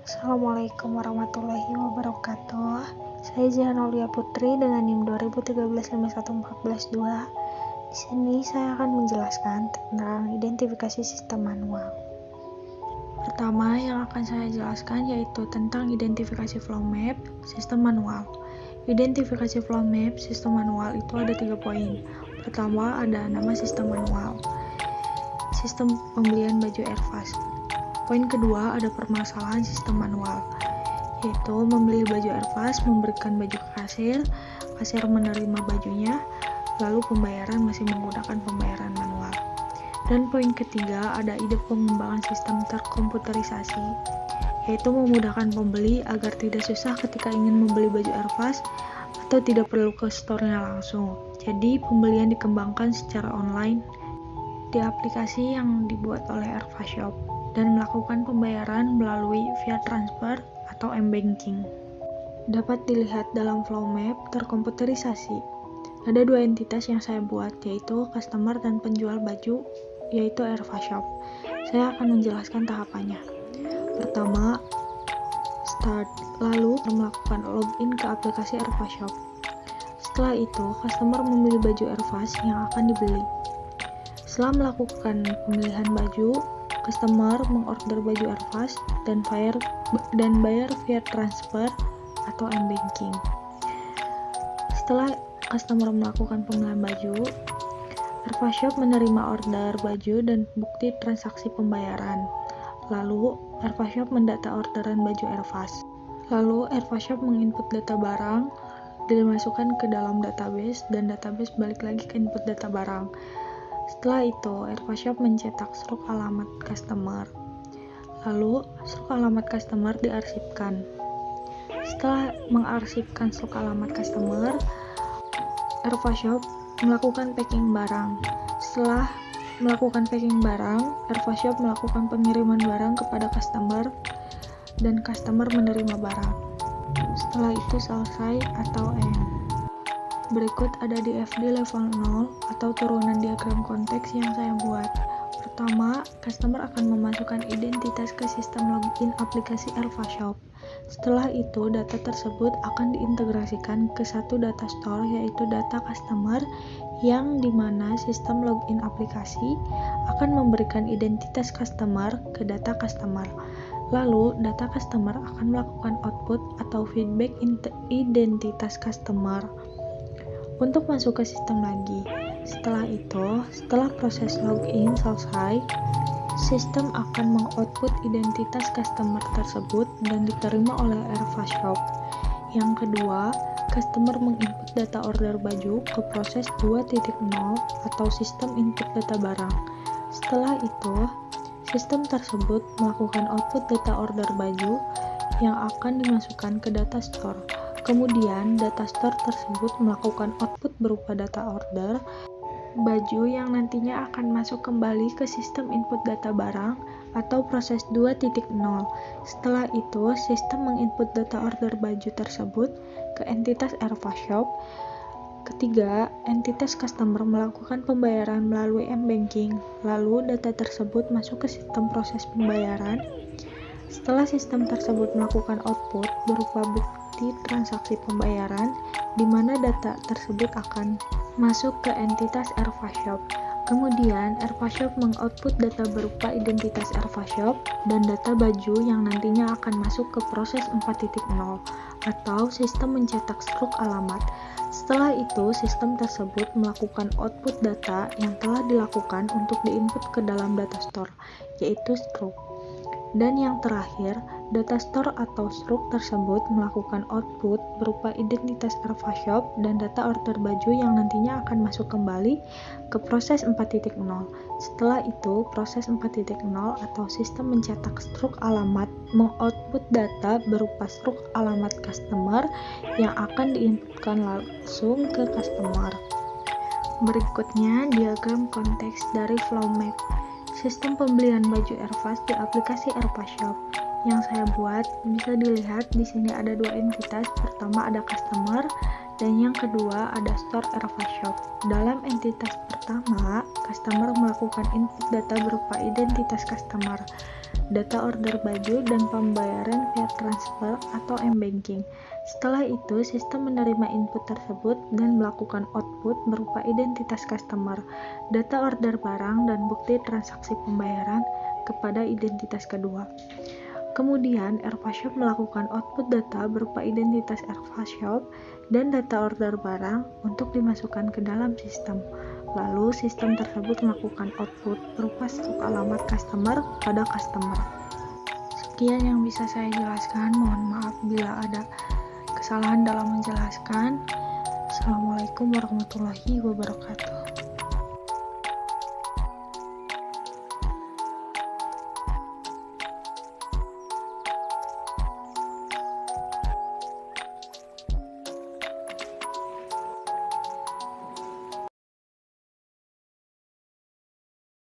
Assalamualaikum warahmatullahi wabarakatuh. Saya Zihan Aulia Putri dengan NIM 2013514142. Di sini saya akan menjelaskan tentang identifikasi sistem manual. Pertama yang akan saya jelaskan yaitu tentang identifikasi flow map sistem manual. Identifikasi flow map sistem manual itu ada 3 poin. Pertama ada nama sistem manual. Sistem pembelian baju Airfast. Poin kedua ada permasalahan sistem manual, yaitu membeli baju Airfast, memberikan baju ke kasir menerima bajunya, lalu pembayaran masih menggunakan pembayaran manual. Dan poin ketiga ada ide pengembangan sistem terkomputerisasi, yaitu memudahkan pembeli agar tidak susah ketika ingin membeli baju Airfast atau tidak perlu ke store-nya langsung. Jadi pembelian dikembangkan secara online di aplikasi yang dibuat oleh Airfast Shop dan melakukan pembayaran melalui via transfer atau m-banking. Dapat dilihat dalam flow map terkomputerisasi. Ada 2 entitas yang saya buat, yaitu customer dan penjual baju, yaitu Airfast Shop. Saya akan menjelaskan tahapannya. Pertama, start, lalu melakukan login ke aplikasi Airfast Shop. Setelah itu, customer memilih baju Airfast yang akan dibeli. Setelah melakukan pemilihan baju, customer mengorder baju Airfast dan bayar via transfer atau m-banking. Setelah customer melakukan pemilihan baju, Airfast Shop menerima order baju dan bukti transaksi pembayaran. Lalu Airfast Shop mendata orderan baju Airfast. Lalu Airfast Shop menginput data barang, dimasukkan ke dalam database dan database balik lagi ke input data barang. Setelah itu, Airfast Shop mencetak struk alamat customer. Lalu, struk alamat customer diarsipkan. Setelah mengarsipkan struk alamat customer, Airfast Shop melakukan packing barang. Setelah melakukan packing barang, Airfast Shop melakukan pengiriman barang kepada customer dan customer menerima barang. Setelah itu selesai atau end. Berikut ada DFD level 0 atau turunan diagram konteks yang saya buat. Pertama, customer akan memasukkan identitas ke sistem login aplikasi Airfast Shop. Setelah itu, data tersebut akan diintegrasikan ke satu data store, yaitu data customer, yang dimana sistem login aplikasi akan memberikan identitas customer ke data customer. Lalu, data customer akan melakukan output atau feedback identitas customer untuk masuk ke sistem lagi. Setelah itu, setelah proses login selesai, sistem akan mengoutput identitas customer tersebut dan diterima oleh Airfast Shop. Yang kedua, customer menginput data order baju ke proses 2.0 atau sistem input data barang. Setelah itu, sistem tersebut melakukan output data order baju yang akan dimasukkan ke data store. Kemudian, data store tersebut melakukan output berupa data order baju yang nantinya akan masuk kembali ke sistem input data barang atau proses 2.0. Setelah itu, sistem menginput data order baju tersebut ke entitas Airfast Shop. Ketiga, entitas customer melakukan pembayaran melalui m-banking. Lalu, data tersebut masuk ke sistem proses pembayaran. Setelah sistem tersebut melakukan output berupa bukti transaksi pembayaran, di mana data tersebut akan masuk ke entitas Airfast Shop. Kemudian, Airfast Shop mengoutput data berupa identitas Airfast Shop dan data baju yang nantinya akan masuk ke proses 4.0 atau sistem mencetak struk alamat. Setelah itu, sistem tersebut melakukan output data yang telah dilakukan untuk diinput ke dalam data store, yaitu struk. Dan yang terakhir, data store atau struk tersebut melakukan output berupa identitas Airfast Shop dan data order baju yang nantinya akan masuk kembali ke proses 4.0. Setelah itu, proses 4.0 atau sistem mencetak struk alamat mengoutput data berupa struk alamat customer yang akan diinputkan langsung ke customer. Berikutnya, diagram konteks dari flow map sistem pembelian baju Airfast di aplikasi Airfast Shop. Yang saya buat bisa dilihat di sini ada 2 entitas. Pertama ada customer dan yang kedua ada store Airfast Shop. Dalam entitas pertama, customer melakukan input data berupa identitas customer. data order baju, dan pembayaran via transfer atau m-banking. Setelah itu, sistem menerima input tersebut dan melakukan output berupa identitas customer, data order barang, dan bukti transaksi pembayaran kepada identitas kedua. Kemudian, Ervashop melakukan output data berupa identitas Ervashop dan data order barang untuk dimasukkan ke dalam sistem. Lalu, sistem tersebut melakukan output berupa stok alamat customer pada customer. Sekian yang bisa saya jelaskan. Mohon maaf bila ada kesalahan dalam menjelaskan. Assalamualaikum warahmatullahi wabarakatuh.